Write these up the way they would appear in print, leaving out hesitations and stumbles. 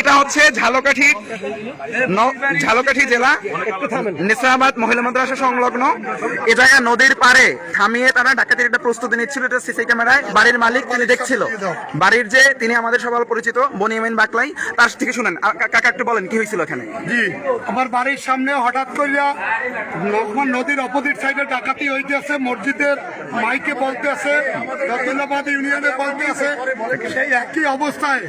এটা হচ্ছে ঝালকাঠি জেলা নেসারাবাদ মহিলা মাদ্রাসা সংলগ্ন এ জায়গায় নদীর পাড়ে থামিয়ে তারা ডাকাতির একটা প্রস্তুতি নিচ্ছিল। এটা সিসি ক্যামেরায় বাড়ির মালিক তিনি দেখছিল। বাড়ির যে তিনি আমাদের সবার পরিচিত বনিয়ামিন বাকলাই, তার থেকে শুনেন। কাকা একটু বলেন কি হয়েছিল এখানে? জি, আমার বাড়ির সামনে হঠাৎ করিয়া নদীর অপোজিট সাইডে ডাকাতি হইতেছে। মসজিদের মাইকে বলতেছে, রতুল্লাবাদ ইউনিয়নে বলতেছে। সেই একই অবস্থায়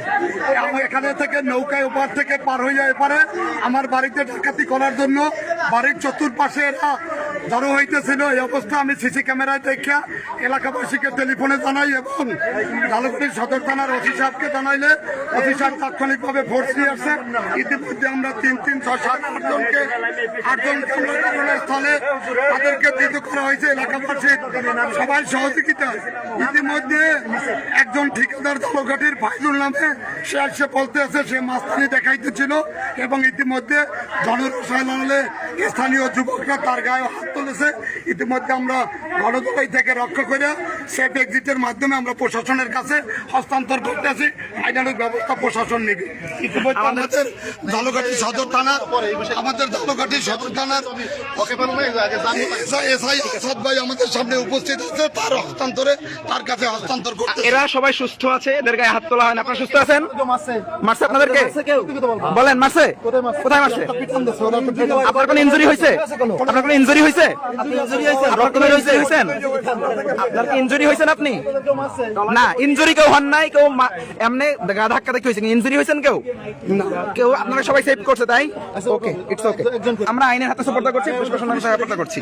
এখানে থেকে নৌকায় ওপার থেকে পার হইয়া এপারে আমার বাড়িতে ডাকাতি করার জন্য বাড়ির চতুর্পাশে এরা জড়ো হইতেছিল। এই অবস্থা আমি সিসি ক্যামেরায় দেখা এলাকাবাসীকে টেলিফোনে জানাই এবং ঝালকাঠি সদর থানার ওসি সাহেবকে জানাইলে ওসি সাহেব তাৎক্ষণিকভাবে ফোর্স নিয়ে আসছে। ইতিমধ্যে আমরা 3, 6, 7, 8জনকে আমরা ঘটনাস্থলে তাদেরকে বিদ্ধ করা হয়েছে। এলাকাবাসীর সবাই সহযোগিতা। ইতিমধ্যে একজন ঠিকাদার ঝালকাঠির ফাইজুল নামে সে এসে বলতে আছে সে মাস্তানি দেখাইতেছিল এবং ইতিমধ্যে জনরসায়নে স্থানীয় যুবকরা তার গায়ে হাত তুলেছে। ইতিমধ্যে আমরা গণজবাই থেকে রক্ষা করে সেফ এক্সিটের মাধ্যমে আমরা প্রশাসনের কাছে হস্তান্তর করতেছি। আইনানুগ ব্যবস্থা প্রশাসন নেবে। ইতিমধ্যে আমাদের ঝালকাঠি সদর থানার এসআই আসাদ ভাই আমাদের সামনে উপস্থিত আছে। তার কাছে হস্তান্তর করতে। এরা সবাই সুস্থ আছে, এদের গায়ে হাত তোলা হয় না। আপনারা সুস্থ আছেন? মারছে আপনাদেরকে? বলেন মারছে? কোথায় মারছে? আপনার কোনো ইনজুরি হয়েছে? আপনার কোনো ইনজুরি হয়েছে? আপনার কোনো ইনজুরি হয়েছেন? আপনার কি ইনজুরি হয়েছেন আপনি? না, ইনজুরি কেউ হন নাই। কেউ এমনি গা ধাক্কা দেখে হয়েছে। ইনজুরি হয়েছেন কেউ? কেউ আপনারা সবাই সেভ করছে তাই? ওকে, ইটস ওকে। আমরা আইনের হাতে সুপর্দ করছি, প্রশাসনের হাতে সুপর্দ করছি।